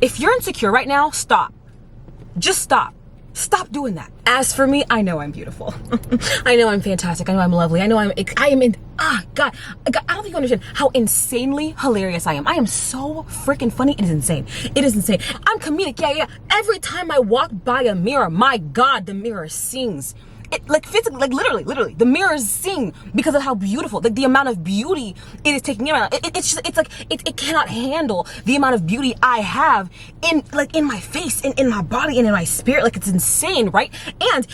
If you're insecure right now, stop. Just stop. Stop doing that. As for me, I know I'm beautiful. I know I'm fantastic. I know I'm lovely. I know God, I don't think you understand how insanely hilarious I am. I am so freaking funny. It is insane. It is insane. I'm comedic. Yeah. Every time I walk by a mirror, my God, the mirror sings. It, like physically, like literally, the mirrors sing because of how beautiful, like the amount of beauty it is taking in. It cannot handle the amount of beauty I have in my face, in my body, and in my spirit. Like, it's insane, right? And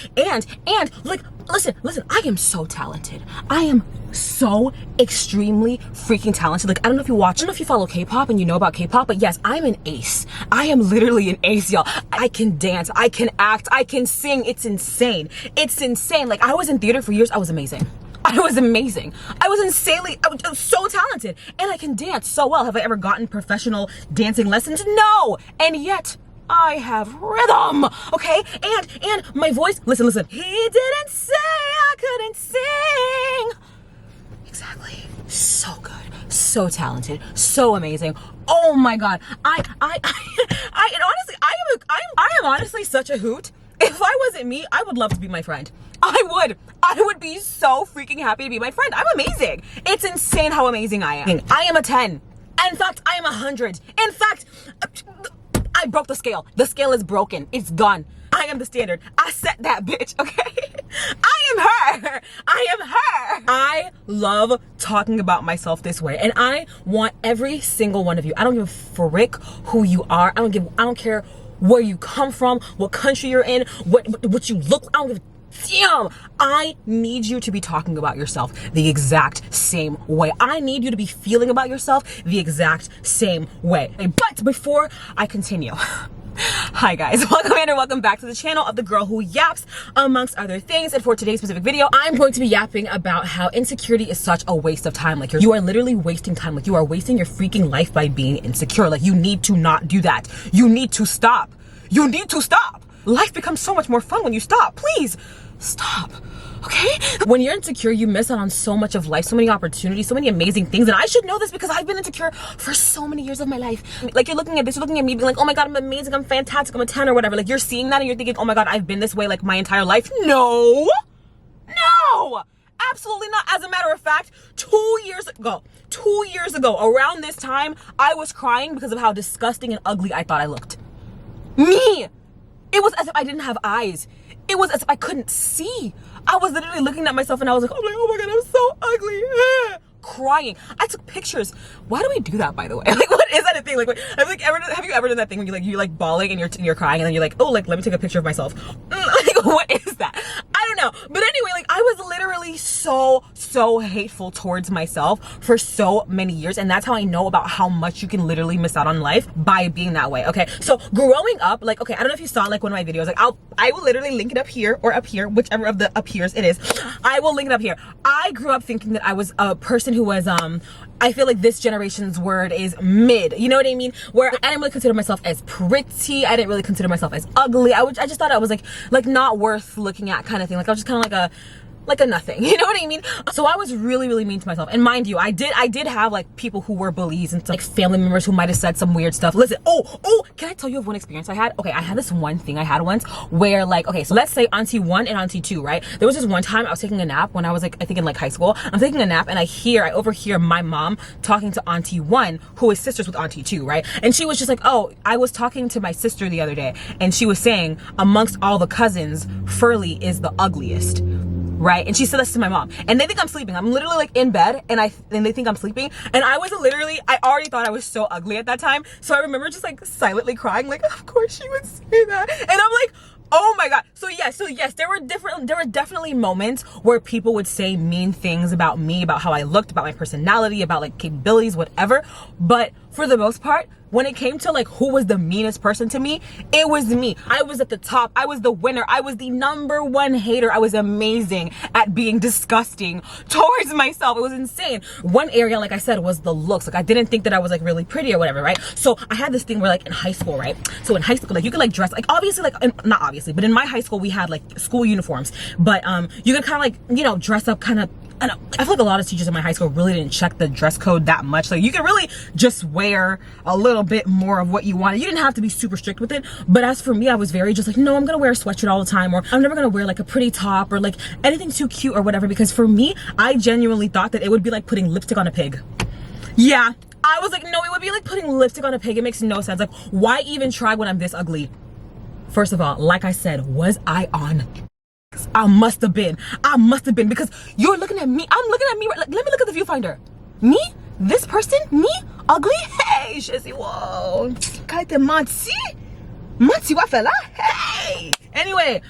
like, listen, I am so talented. I am so extremely freaking talented. Like, I don't know if you follow K-pop and you know about K-pop, but yes, I'm an ace. I am literally an ace, y'all. I can dance, I can act, I can sing. It's insane. It's insane. Like, I was in theater for years. I was amazing. I was so talented, and I can dance so well. Have I ever gotten professional dancing lessons? No. And yet I have rhythm, okay? And my voice, listen. He didn't say I couldn't sing. Exactly. So good, so talented, so amazing. Oh my God. And honestly, I am honestly such a hoot. If I wasn't me, I would love to be my friend. I would be so freaking happy to be my friend. I'm amazing. It's insane how amazing I am. I am a 10. In fact, I am 100. In fact, I broke the scale. The scale is broken. It's gone. I am the standard. I set that bitch, okay? I am her. I love talking about myself this way, and I want every single one of you. I don't give a frick who you are. I don't care where you come from, what country you're in, what you look. I don't give a damn. I need you to be talking about yourself the exact same way. I need you to be feeling about yourself the exact same way. But before I continue, hi guys, welcome back to the channel of the girl who yaps, amongst other things. And for today's specific video, I'm going to be yapping about how insecurity is such a waste of time. Like, you are literally wasting time. Like, you are wasting your freaking life by being insecure. Like, you need to not do that. You need to stop. Life becomes so much more fun when you stop. Please stop. Okay? When you're insecure, you miss out on so much of life, so many opportunities, so many amazing things. And I should know this because I've been insecure for so many years of my life. Like, you're looking at this, you're looking at me being like, oh my God, I'm amazing, I'm fantastic, I'm a 10 or whatever. Like, you're seeing that and you're thinking, oh my God, I've been this way like my entire life. No, absolutely not. As a matter of fact, 2 years ago, around this time, I was crying because of how disgusting and ugly I thought I looked. Me! It was as if I didn't have eyes. It was as if I couldn't see. I was literally looking at myself and I was like, oh my God, I'm so ugly. Crying. I took pictures. Why do we do that, by the way? Like, what is that a thing? Like, have you ever done that thing when you're like bawling and you're crying and then you're like, oh, like, let me take a picture of myself. Like, what is that? I don't know. But anyway, like, I was literally so hateful towards myself for so many years, and that's how I know about how much you can literally miss out on life by being that way. Okay, so growing up, like, okay, I don't know if you saw like one of my videos. Like, I will literally link it up here or up here, whichever of the up here's it is. I will link it up here. I grew up thinking that I was a person who was I feel like this generation's word is mid, you know what I mean? Where I didn't really consider myself as pretty. I didn't really consider myself as ugly. I just thought I was like not worth looking at kind of thing. Like, I was just kind of like a nothing, you know what I mean? So I was really mean to myself. And mind you, I did have like people who were bullies and like family members who might have said some weird stuff. Listen, oh, can I tell you of one experience I had? Okay, I had this one thing I had once where, like, okay, so let's say auntie 1 and auntie 2, right? There was this one time I was taking a nap when I was like, I think in like high school. I'm taking a nap and I overhear my mom talking to auntie 1, who is sisters with auntie 2, right? And she was just like, oh, I was talking to my sister the other day and she was saying, amongst all the cousins, Furley is the ugliest. Right? And she said this to my mom, and they think I'm sleeping. I'm literally like in bed and they think I'm sleeping, and I already thought I was so ugly at that time. So I remember just like silently crying, like, of course she would say that. And I'm like, oh my God. So yes, there were definitely moments where people would say mean things about me, about how I looked, about my personality, about like capabilities, whatever. But for the most part, when it came to like who was the meanest person to me, it was me. I was at the top. I was the winner. I was the #1 hater. I was amazing at being disgusting towards myself. It was insane. One area, like I said, was the looks. Like, I didn't think that I was like really pretty or whatever, right? So I had this thing where, like, in high school, right? So in high school, like, you could like dress, like, obviously, like, not obviously, but in my high school we had like school uniforms, but you could kind of like, you know, dress up kind of and I feel like a lot of teachers in my high school really didn't check the dress code that much. Like you could really just wear a little bit more of what you wanted. You didn't have to be super strict with it. But as for me, I was very just like, no, I'm gonna wear a sweatshirt all the time, or I'm never gonna wear like a pretty top or like anything too cute or whatever, because for me, I genuinely thought that it would be like putting lipstick on a pig. Yeah, I was like, no, it would be like putting lipstick on a pig. It makes no sense. Like, why even try when I'm this ugly? First of all, like I said, was I on? I must have been, because you're looking at me. I'm looking at me. Like, let me look at the viewfinder. Me? This person? Me? Ugly? Hey, Shizzy, whoa. Kaite mansi? Mansi wa fella? Hey. Anyway,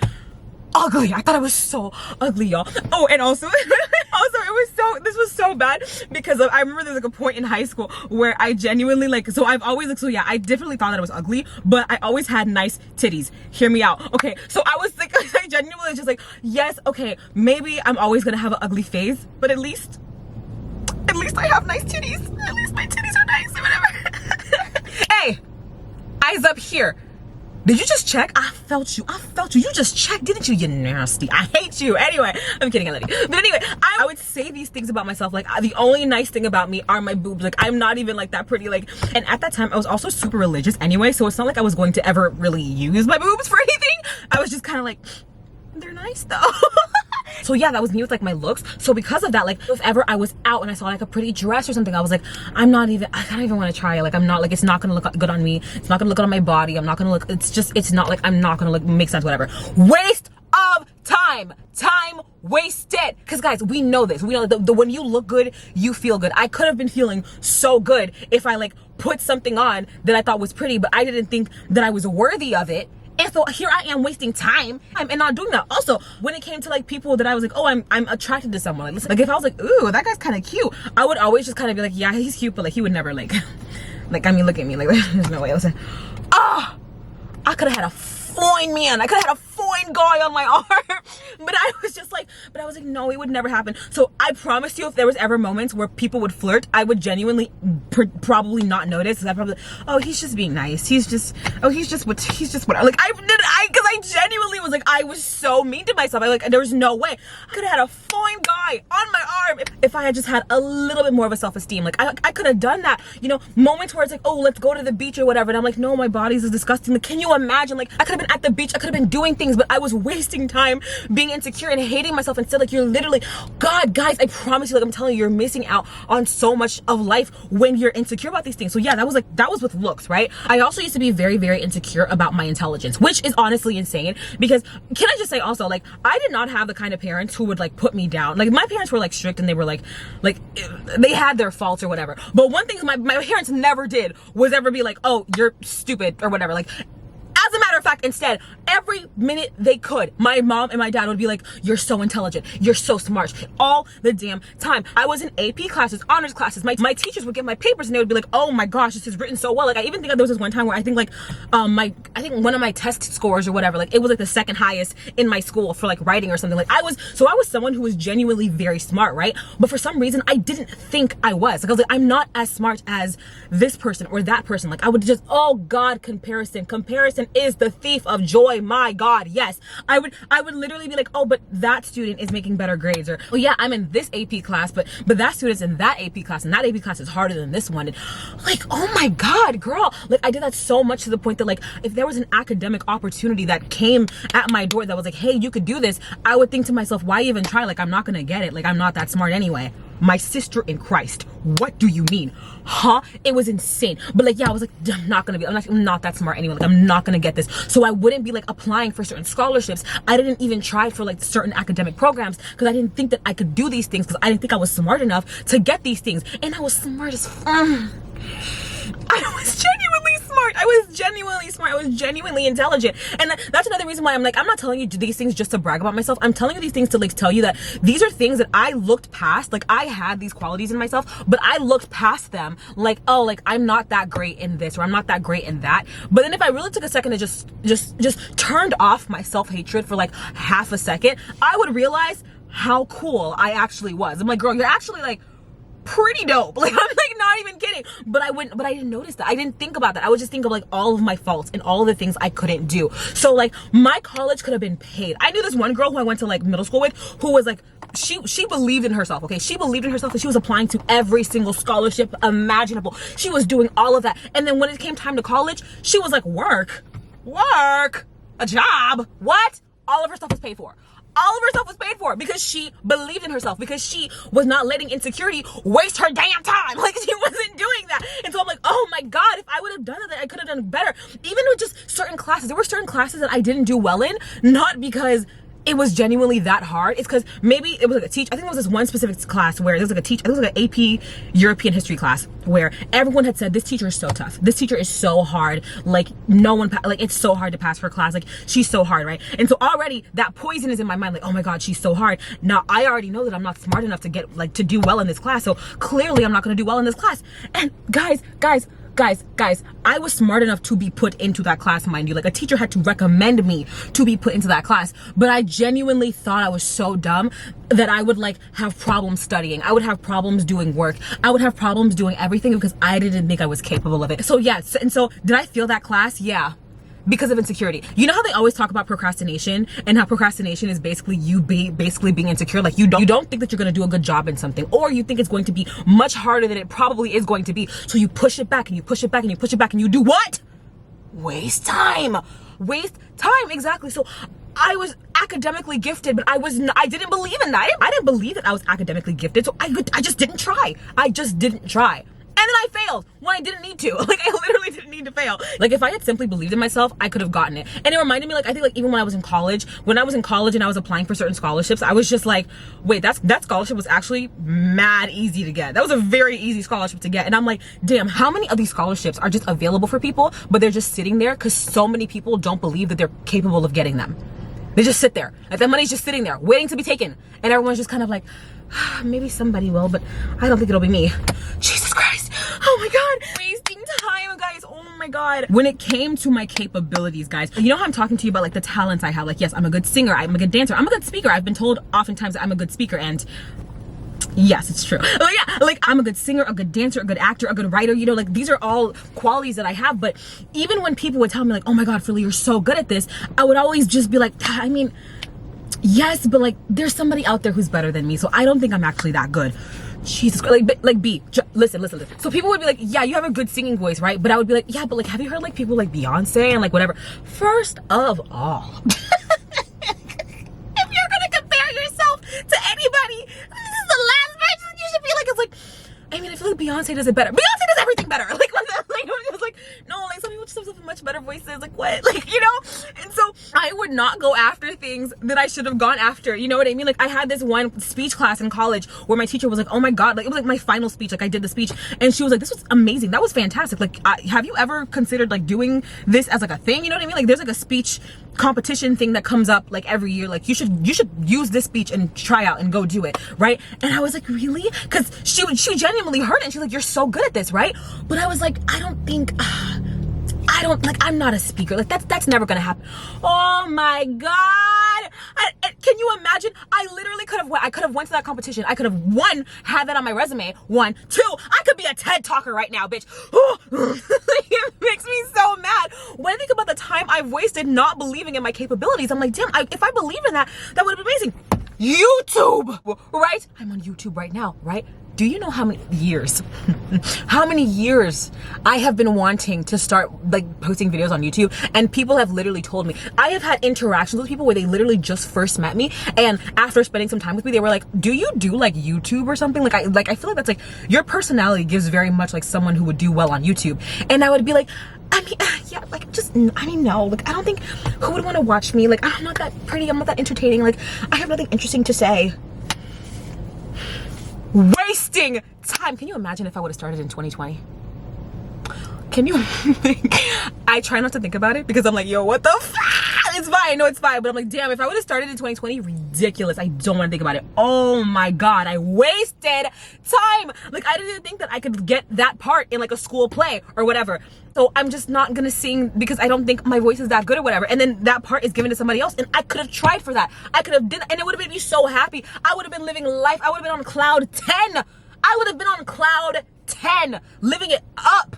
ugly. I thought I was so ugly, y'all. Oh, and also, this was so bad because I remember there's like a point in high school where I genuinely like, so I've always like, so yeah, I definitely thought that I was ugly, but I always had nice titties. Hear me out. Okay, so I was like, I genuinely was just like, yes, okay, maybe I'm always gonna have an ugly face, but at least I have nice titties. At least my titties are nice or whatever. Hey, eyes up here. Did you just check? I felt you. You just checked, didn't you? You nasty. I hate you. Anyway, I'm kidding, I love you. But anyway, I would say these things about myself. Like, the only nice thing about me are my boobs. Like, I'm not even like that pretty. Like, and at that time, I was also super religious anyway. So it's not like I was going to ever really use my boobs for anything. I was just kind of like, they're nice though. So yeah, that was me with like my looks. So because of that, like if ever I was out and I saw like a pretty dress or something, I was like, I don't even want to try it. Like I'm not like, it's not gonna look good on me. It's not gonna look good on my body. I'm not gonna look, it's not like, I'm not gonna look, make sense, whatever. Waste of time wasted. Because guys, we know this. We know that when you look good, you feel good. I could have been feeling so good if I like put something on that I thought was pretty, but I didn't think that I was worthy of it. And so here I am wasting time and not doing that. Also, when it came to like people that I was like, oh, I'm attracted to someone. Like, listen, like if I was like, ooh, that guy's kind of cute, I would always just kind of be like, yeah, he's cute, but like he would never like, I mean, look at me, like there's no way. Listen, I could have had a fine man. I could have had a fine guy on my arm. But I was like, no, it would never happen. So I promise you, if there was ever moments where people would flirt, I would genuinely probably not notice. Cause I probably, oh, he's just being nice. He's just whatever. Like cause I genuinely was like, I was so mean to myself. There was no way. I could have had a fine guy on my arm if I had just had a little bit more of a self-esteem. Like I could have done that. You know, moments where it's like, oh, let's go to the beach or whatever. And I'm like, no, my body's is disgusting. Like, can you imagine? Like I could have been at the beach. I could have been doing things, but I was wasting time being insecure and hating myself. Instead, like you're literally, God, guys, I promise you, like I'm telling you, you're missing out on so much of life when you're insecure about these things. So yeah, that was with looks, right? I also used to be very, very insecure about my intelligence, which is honestly insane because can I just say also, like I did not have the kind of parents who would like put me down. Like my parents were like strict and they were like they had their faults or whatever. But one thing my parents never did was ever be like, oh, you're stupid or whatever. Like, as a matter of fact, instead, every minute they could, my mom and my dad would be like, you're so intelligent, you're so smart, all the damn time. I was in AP classes, honors classes. My teachers would get my papers and they would be like, oh my gosh, this is written so well. Like I even think there was this one time where I think like I think one of my test scores or whatever, like it was like the second highest in my school for like writing or something. Like I was someone who was genuinely very smart, right? But for some reason I didn't think I was. Like I was like, I'm not as smart as this person or that person. Like I would just, oh God, comparison is the thief of joy. My God, yes. I would literally be like, oh, but that student is making better grades, or oh yeah, I'm in this AP class, but that student's in that AP class, and that AP class is harder than this one. And like, oh my God, girl. Like I did that so much to the point that like if there was an academic opportunity that came at my door that was like, hey, you could do this, I would think to myself, why even try? Like I'm not gonna get it. Like I'm not that smart anyway. My sister in Christ, what do you mean? Huh? It was insane. But like, yeah, I was like, I'm not that smart anyway. Like I'm not gonna get this. So I wouldn't be like applying for certain scholarships. I didn't even try for like certain academic programs because I didn't think that I could do these things because I didn't think I was smart enough to get these things. And I was smart as I was genuinely smart. I was genuinely intelligent. And that's another reason why I'm like, I'm not telling you these things just to brag about myself. I'm telling you these things to like tell you that these are things that I looked past. Like I had these qualities in myself, but I looked past them like, oh, like I'm not that great in this or I'm not that great in that. But then if I really took a second to just turned off my self-hatred for like half a second, I would realize how cool I actually was. I'm like, girl, you're actually like pretty dope. Like I'm like not even kidding. But I didn't notice that. I didn't think about that. I would just think of like all of my faults and all of the things I couldn't do. So like my college could have been paid. I knew this one girl who I went to like middle school with who was like, she believed in herself, okay? She believed in herself and she was applying to every single scholarship imaginable. She was doing all of that. And then when it came time to college, she was like, work, a job, what? All of her stuff was paid for. All of her stuff was paid for because she believed in herself, because she was not letting insecurity waste her damn time. Like, she wasn't doing that. And so I'm like, oh my God, if I would have done it, I could have done better. Even with just certain classes, there were certain classes that I didn't do well in, not because it was genuinely that hard. It's because maybe it was like I think there was this one specific class where there was like I think it was like an AP European history class where everyone had said, this teacher is so tough. This teacher is so hard. Like, no one, like, it's so hard to pass her class. Like, she's so hard, right? And so already that poison is in my mind. Like, oh my God, she's so hard. Now I already know that I'm not smart enough to get, like, to do well in this class. So clearly I'm not going to do well in this class. And guys, I was smart enough to be put into that class, mind you. Like, a teacher had to recommend me to be put into that class, but I genuinely thought I was so dumb that I would, like, have problems studying. I would have problems doing work. I would have problems doing everything because I didn't think I was capable of it. So yeah, and so did I fail that class? Yeah. Because of insecurity. You know how they always talk about procrastination and how procrastination is basically you basically being insecure? Like, you don't think that you're gonna do a good job in something, or you think it's going to be much harder than it probably is going to be. So you push it back and you push it back and you push it back and you do what? Waste time. Waste time, exactly. So I was academically gifted, but I didn't believe in that. I didn't believe that I was academically gifted, so I just didn't try. I just didn't try. And then I failed when I didn't need to. Like, I literally didn't need to fail. Like, if I had simply believed in myself, I could have gotten it. And it reminded me, like, I think, like, even when I was in college and I was applying for certain scholarships, I was just like, wait, that scholarship was actually mad easy to get. That was a very easy scholarship to get. And I'm like, damn, how many of these scholarships are just available for people, but they're just sitting there because so many people don't believe that they're capable of getting them. They just sit there. Like, that money's just sitting there waiting to be taken. And everyone's just kind of like, maybe somebody will, but I don't think it'll be me. Jesus Christ. Oh my God. Wasting time, guys. Oh my God. When it came to my capabilities, guys, you know how I'm talking to you about, like, the talents I have? Like, yes, I'm a good singer. I'm a good dancer. I'm a good speaker. I've been told oftentimes that I'm a good speaker, and yes, it's true. Like, yeah, like, I'm a good singer, a good dancer, a good actor, a good writer. You know, like, these are all qualities that I have. But even when people would tell me, like, oh my God, Frilly, you're so good at this, I would always just be like, I mean, yes, but, like, there's somebody out there who's better than me, so I don't think I'm actually that good. Jesus Christ. Like, B, listen. So people would be like, yeah, you have a good singing voice, right? But I would be like, yeah, but, like, have you heard, like, people like Beyonce and, like, whatever? First of all, if you're gonna compare yourself to anybody, this is the last person you should be like. It's like, I mean, I feel like Beyonce does it better. Beyonce does everything better. Like, it's like, no, like, some people just have much better voices. Like, what? Like, you know? And so I would not go after things that I should have gone after. You know what I mean? Like, I had this one speech class in college where my teacher was like, oh my God, like, it was like my final speech. Like, I did the speech and she was like, this was amazing. That was fantastic. Like, have you ever considered, like, doing this as, like, a thing? You know what I mean? Like, there's, like, a speech competition thing that comes up, like, every year. Like, you should use this speech and try out and go do it, right? And I was like, really? Because she genuinely heard it and she's like, you're so good at this, right? But I was like, I'm not a speaker. Like, that's never gonna happen. Oh my God. Can you imagine? I literally could have went to that competition. I could have, one, had that on my resume. 1, 2, I could be a TED talker right now, bitch. It makes me so mad. When I think about the time I've wasted not believing in my capabilities, I'm like, damn, if I believed in that would have been amazing. YouTube, right? I'm on YouTube right now, right? Do you know how many years I have been wanting to start, like, posting videos on YouTube? And people have literally told me, I have had interactions with people where they literally just first met me, and after spending some time with me, they were like, do you do, like, YouTube or something? I feel like that's, like, your personality gives very much like someone who would do well on YouTube. And I would be like, I mean, yeah, like, no, like, I don't think, who would want to watch me? Like, I'm not that pretty, I'm not that entertaining, like, I have nothing interesting to say. Wasting time. Can you imagine if I would have started in 2020? Can you think? I try not to think about it because I'm like, yo, what the fuck? It's fine. No, it's fine. But I'm like, damn, if I would have started in 2020, ridiculous. I don't want to think about it. Oh my God, I wasted time. Like, I didn't think that I could get that part in, like, a school play or whatever. So I'm just not gonna sing because I don't think my voice is that good or whatever. And then that part is given to somebody else, and I could have tried for that. I could have did that, and it would have made me so happy. I would have been living life. I would have been on cloud 10. I would have been on cloud 10, living it up.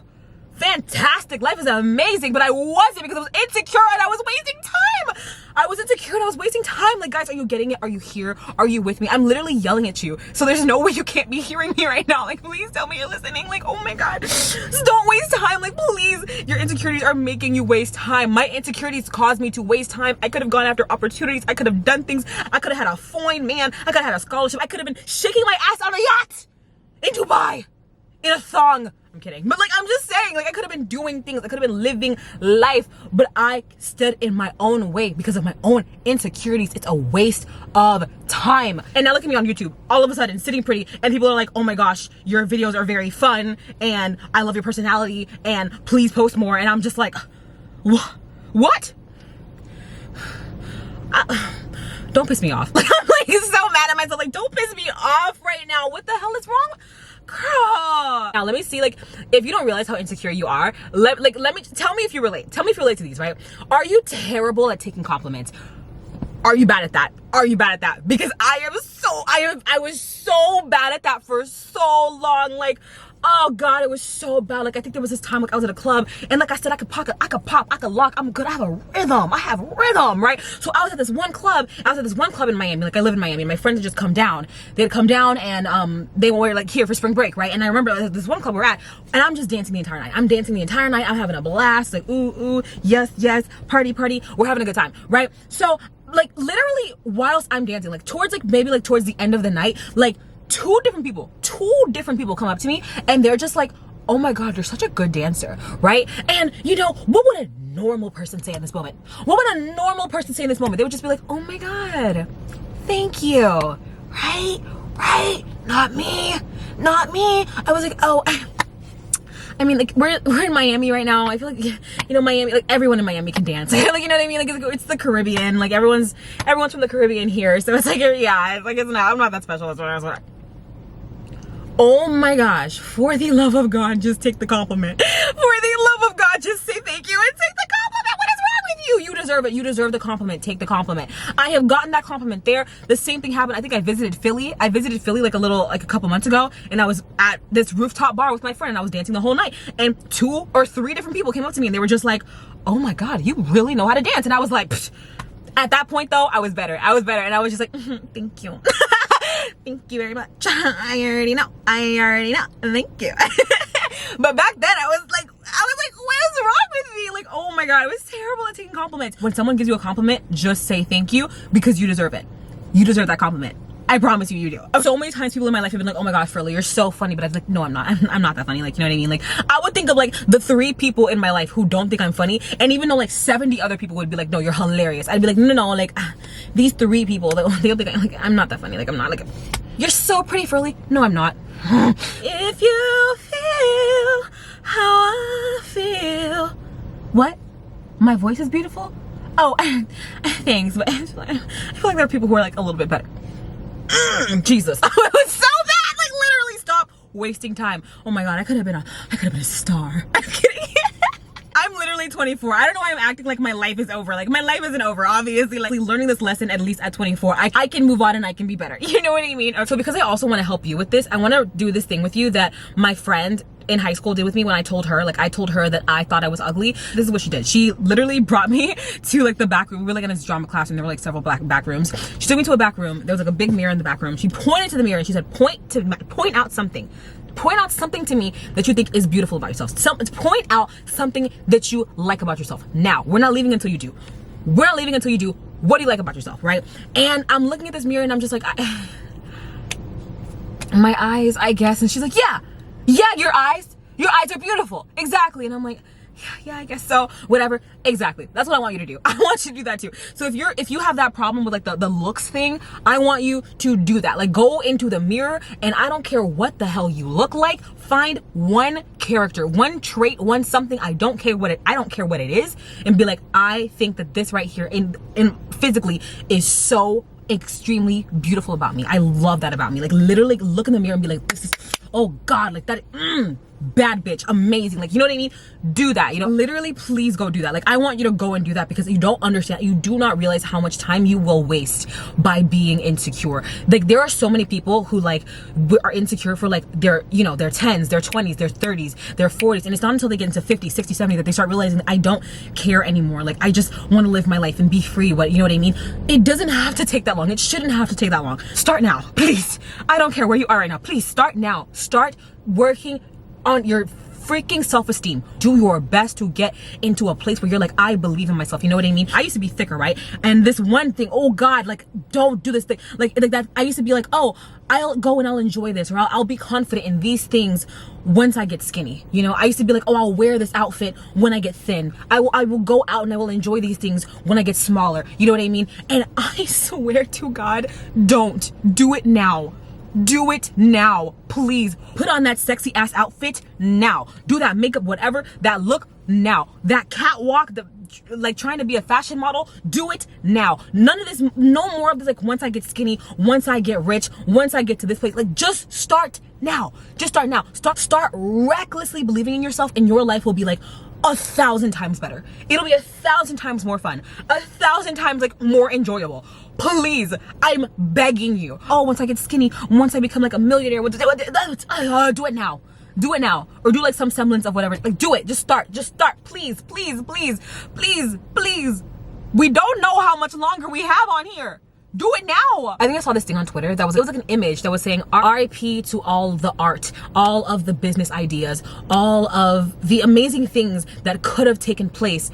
Fantastic. Life is amazing, but I wasn't because I was insecure and I was wasting time. I was was insecure and I was wasting time. Like, guys, are you getting it? Are you here? Are you with me? I'm literally yelling at you. So there's no way you can't be hearing me right now. Like, please tell me you're listening. Like, oh my God. Just don't waste time. Like, please. Your insecurities are making you waste time. My insecurities caused me to waste time. I could have gone after opportunities. I could have done things. I could have had a fine man. I could have had a scholarship. I could have been shaking my ass on a yacht in Dubai in a thong. I'm kidding. But like, I'm just saying, like, I could have been doing things. I could have been living life, but I stood in my own way because of my own insecurities. It's a waste of time. And now look at me on YouTube, all of a sudden sitting pretty, and people are like, oh my gosh, your videos are very fun and I love your personality and please post more. And I'm just like, what? Don't piss me off. Like, I'm like so mad at myself. Like, don't piss me off right now. What the hell is wrong? Girl. Now let me see, like, if you don't realize how insecure you are, let me tell me if you relate. Tell me if you relate to these, right? Are you terrible at taking compliments? Are you bad at that? Are you bad at that? Because I was so bad at that for so long. Like, oh God, it was so bad. Like, I think there was this time, like, I was at a club and like I said, I could pop, I could lock, I'm good. I have rhythm, right? So I was at this one club in Miami. Like, I live in Miami. My friends had just come down. They had come down and they were like here for spring break, right? And I remember this one club we're at and I'm just dancing the entire night. I'm having a blast. Like, ooh, yes, party. We're having a good time, right? So like, literally whilst I'm dancing, like towards the end of the night, like two different people come up to me and they're just like, oh my God, you're such a good dancer, right? And you know, what would a normal person say in this moment? What would a normal person say in this moment? They would just be like, oh my God, thank you, right? Not me. I was like, oh, I mean, like, we're in Miami right now. I feel like, you know, Miami, like, everyone in Miami can dance. Like, you know what I mean? Like, it's the Caribbean. Like, everyone's from the Caribbean here. So it's like, yeah, it's like, I'm not that special. That's what I was. Oh my gosh, for the love of God, just take the compliment. For the love of God, just say thank you and take the compliment. What is wrong with you? You deserve it. You deserve the compliment. Take the compliment. I have gotten that compliment there. The same thing happened. I think I visited Philly like a couple months ago, and I was at this rooftop bar with my friend and I was dancing the whole night. And 2 or 3 different people came up to me and they were just like, oh my God, you really know how to dance. And I was like, pfft. At that point though, I was better. And I was just like, thank you. Thank you very much. I already know. Thank you. But back then I was like, what is wrong with me? Like, oh my God, I was terrible at taking compliments. When someone gives you a compliment, just say thank you because you deserve it. You deserve that compliment. I promise you, you do. So many times people in my life have been like, oh my gosh, Furley, you're so funny. But I was like, no, I'm not. I'm not that funny. Like, you know what I mean? Like, I would think of like the 3 people in my life who don't think I'm funny. And even though like 70 other people would be like, no, you're hilarious. I'd be like, no, like these 3 people, they'll think I'm not that funny. Like, I'm not. Like, you're so pretty, Furley. No, I'm not. If you feel how I feel. What? My voice is beautiful? Oh, thanks. But I feel like there are people who are like a little bit better. Jesus. It was so bad. Like, literally stop wasting time. Oh my God, I could have been a star. I'm kidding. I'm literally 24. I don't know why I'm acting like my life is over. Like, my life isn't over, obviously. Like, learning this lesson at least at 24, I can move on and I can be better. You know what I mean? So because I also want to help you with this, I want to do this thing with you that my friend in high school did with me when I told her that I thought I was ugly. This is what she did. She literally brought me to like the back room. We were like in this drama class and there were like several back rooms. She took me to a back room. There was like a big mirror in the back room. She pointed to the mirror and she said, point out something. Point out something to me that you think is beautiful about yourself. Point out something that you like about yourself. Now, we're not leaving until you do. What do you like about yourself, right? And I'm looking at this mirror and I'm just like, my eyes, I guess. And she's like, yeah, your eyes are beautiful. Exactly. And I'm like, yeah, I guess so. Whatever. Exactly. That's what I want you to do. I want you to do that too. So if you have that problem with like the looks thing, I want you to do that. Like, go into the mirror and I don't care what the hell you look like. Find one character, one trait, one something. I don't care what it is, and be like, I think that this right here in physically is so extremely beautiful about me. I love that about me. Like, literally look in the mirror and be like, this is, oh God, like that. bad bitch, amazing, like, you know what I mean? Do that, you know, literally, please go do that. Like, I want you to go and do that, because you don't understand, you do not realize how much time you will waste by being insecure. Like, there are so many people who like are insecure for like their, you know, their 10s, their 20s, their 30s, their 40s, and it's not until they get into 50, 60, 70 that they start realizing, I don't care anymore, like, I just want to live my life and be free. What, you know what I mean? It doesn't have to take that long. It shouldn't have to take that long. Start now, please. I don't care where you are right now, please start now. Start working on your freaking self-esteem. Do your best to get into a place where you're like, I believe in myself. You know what I mean? I used to be thicker, right? And this one thing, oh God, like, don't do this thing. Like that, I used to be like, oh, I'll go and I'll enjoy this, or I'll be confident in these things once I get skinny. You know, I used to be like, oh, I'll wear this outfit when I get thin. I will go out and I will enjoy these things when I get smaller. You know what I mean? And I swear to God, don't do it now. Do it now, please. Put on that sexy ass outfit now. Do that makeup, whatever, that look now. That catwalk, the like trying to be a fashion model, do it now. None of this, no more of this like, once I get skinny, once I get rich, once I get to this place. Like, just start now. Just start now. Start recklessly believing in yourself, and your life will be like 1,000 times better. It'll be 1,000 times more fun, 1,000 times like more enjoyable. Please, I'm begging you. Oh, once I get skinny, once I become like a millionaire, do it now. Do it now. Or do like some semblance of whatever. Like, do it. Just start. Just start. Please, please, please, please, please. We don't know how much longer we have on here. Do it now. I think I saw this thing on Twitter that was, it was like an image that was saying RIP to all the art, all of the business ideas, all of the amazing things that could have taken place,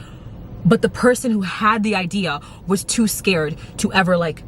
but the person who had the idea was too scared to ever like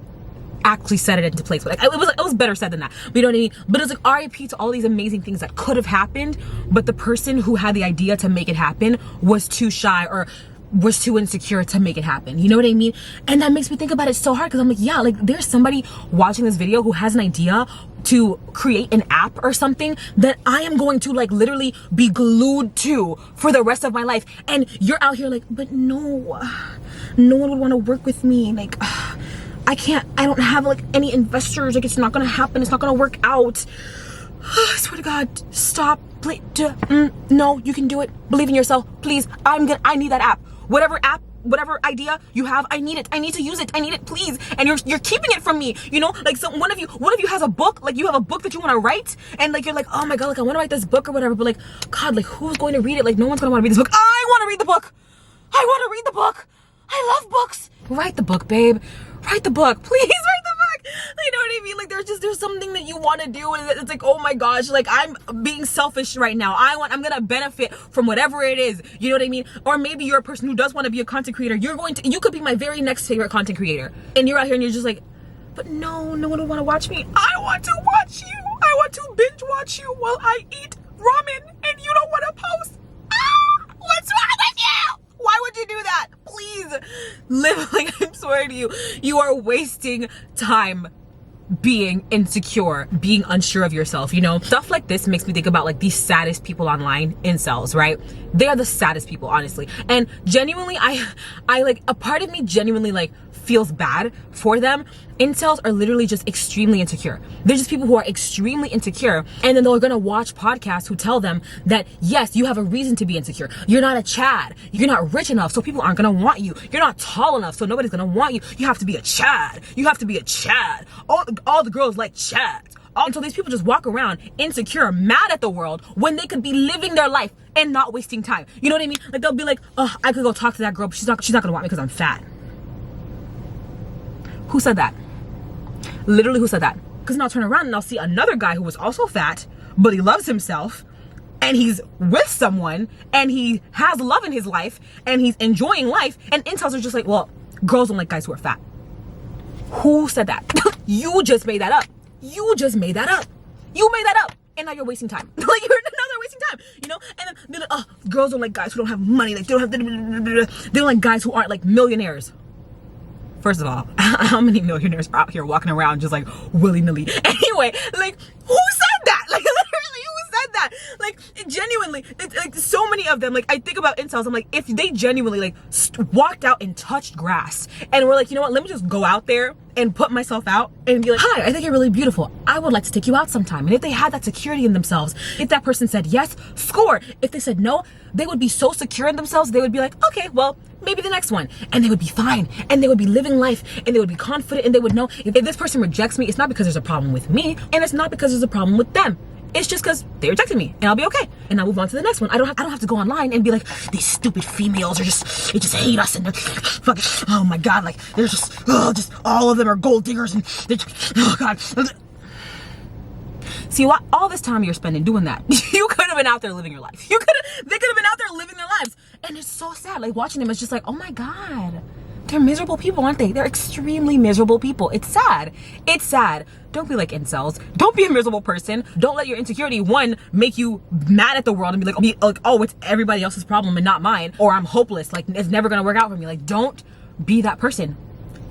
actually set it into place. But like, it was better said than that. But you know what I mean? But it's like RIP to all these amazing things that could have happened, but the person who had the idea to make it happen was too shy or was too insecure to make it happen. You know what I mean? And that makes me think about it so hard, because I'm like, yeah, like there's somebody watching this video who has an idea to create an app or something that I am going to like literally be glued to for the rest of my life. And you're out here like, but no one would want to work with me. Like, I don't have like any investors. Like, it's not gonna happen. It's not gonna work out. I swear to God, stop. Please, no, you can do it. Believe in yourself, please. I need that app. Whatever app, whatever idea you have, I need it. I need to use it. I need it, please. And you're keeping it from me. You know, like, so one of you has a book. Like, you have a book that you want to write, and like you're like, oh my God, like I want to write this book or whatever. But like, God, like who's going to read it? Like, no one's gonna want to read this book. I want to read the book. I want to read the book. I love books. Write the book, babe. Write the book, please. Write the book. You know what I mean? Like, there's something that you want to do, and it's like, oh my gosh, like I'm being selfish right now. I'm gonna benefit from whatever it is. You know what I mean? Or maybe you're a person who does want to be a content creator. You could be my very next favorite content creator, and you're out here and you're just like, but no one would want to watch me. I want to watch you. I want to binge watch you while I eat ramen, and you don't want to post. What's wrong with you? Why would you do that? Please live. Like, I swear to you, you are wasting time being insecure, being unsure of yourself. You know, stuff like this makes me think about like the saddest people online, incels, right? They are the saddest people, honestly. And genuinely, I like, a part of me genuinely like feels bad for them. Incels are literally just extremely insecure. They're just people who are extremely insecure, and then they're gonna watch podcasts who tell them that yes, you have a reason to be insecure. You're not a Chad. You're not rich enough, so people aren't gonna want you. You're not tall enough, so nobody's gonna want you. You have to be a Chad. You have to be a Chad. All the girls like Chads. And so these people just walk around insecure, mad at the world, when they could be living their life and not wasting time. You know what I mean? Like, they'll be like, oh, I could go talk to that girl, but she's not gonna want me because I'm fat. Who said that? Literally, who said that? Because then I'll turn around and I'll see another guy who was also fat, but he loves himself, and he's with someone, and he has love in his life, and he's enjoying life, and incels are just like, well, girls don't like guys who are fat. Who said that? You just made that up. You just made that up. You made that up. And now you're wasting time. Like, now they're wasting time, you know? And then they're like, oh, girls don't like guys who don't have money. Like, they don't like guys who aren't like millionaires. First of all, how many millionaires are out here walking around just like willy-nilly? Anyway, like, who said that? Like, literally, who said that? Like, Like, genuinely, it's like so many of them. Like, I think about incels, I'm like, if they genuinely like walked out and touched grass and were like, you know what, let me just go out there and put myself out and be like, hi, I think you're really beautiful, I would like to take you out sometime. And if they had that security in themselves, if that person said yes, score. If they said no, they would be so secure in themselves, they would be like, okay, well, maybe the next one. And they would be fine. And they would be living life. And they would be confident. And they would know if this person rejects me, it's not because there's a problem with me. And it's not because there's a problem with them. It's just because they rejected me, and I'll be okay. And I'll move on to the next one. I don't have to go online and be like, these stupid females are they just hate us, and they're fucking, oh my God, like they're just all of them are gold diggers, and they're just, oh God. See, what all this time you're spending doing that, you could have been out there living your life. They could have been out there living their lives. And it's so sad. Like, watching them, it's just like, oh my God. They're miserable people, aren't they? They're extremely miserable people. It's sad. It's sad. Don't be like incels. Don't be a miserable person. Don't let your insecurity, one, make you mad at the world and be like, oh, it's everybody else's problem and not mine. Or I'm hopeless. Like, it's never gonna work out for me. Like, don't be that person.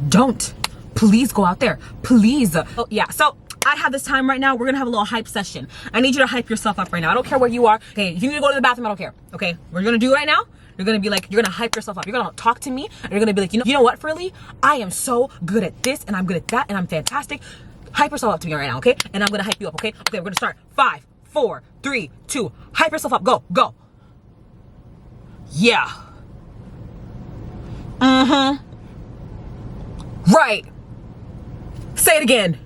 Don't. Please go out there. Please. Oh, yeah. So I have this time right now. We're gonna have a little hype session. I need you to hype yourself up right now. I don't care where you are. Okay, if you need to go to the bathroom, I don't care. Okay, we're gonna do it right now. You're gonna be like, you're gonna hype yourself up. You're gonna talk to me, and you're gonna be like, you know what, Frilly? I am so good at this, and I'm good at that, and I'm fantastic. Hype yourself up to me right now, okay? And I'm gonna hype you up, okay? Okay, we're gonna start. 5, 4, 3, 2. Hype yourself up. Go, go. Yeah. Right. Say it again.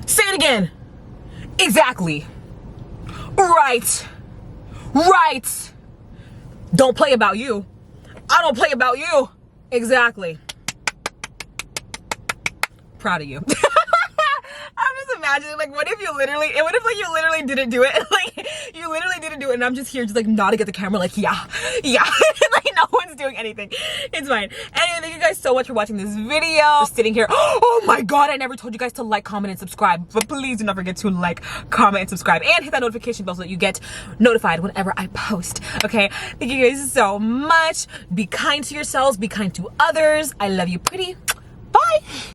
Say it again. Exactly. Right. Right. Don't play about you. I don't play about you. Exactly. Proud of you. I'm just imagining, like, what if you literally didn't do it? Like, you literally didn't do it, and I'm just here just like nodding at the camera like, yeah. Like, no one's doing anything. It's fine. Anyway, thank you guys so much for watching this video. Just sitting here. Oh my God, I never told you guys to like, comment, and subscribe. But please do not forget to like, comment, and subscribe, and hit that notification bell so that you get notified whenever I post. Okay? Thank you guys so much. Be kind to yourselves. Be kind to others. I love you pretty. Bye.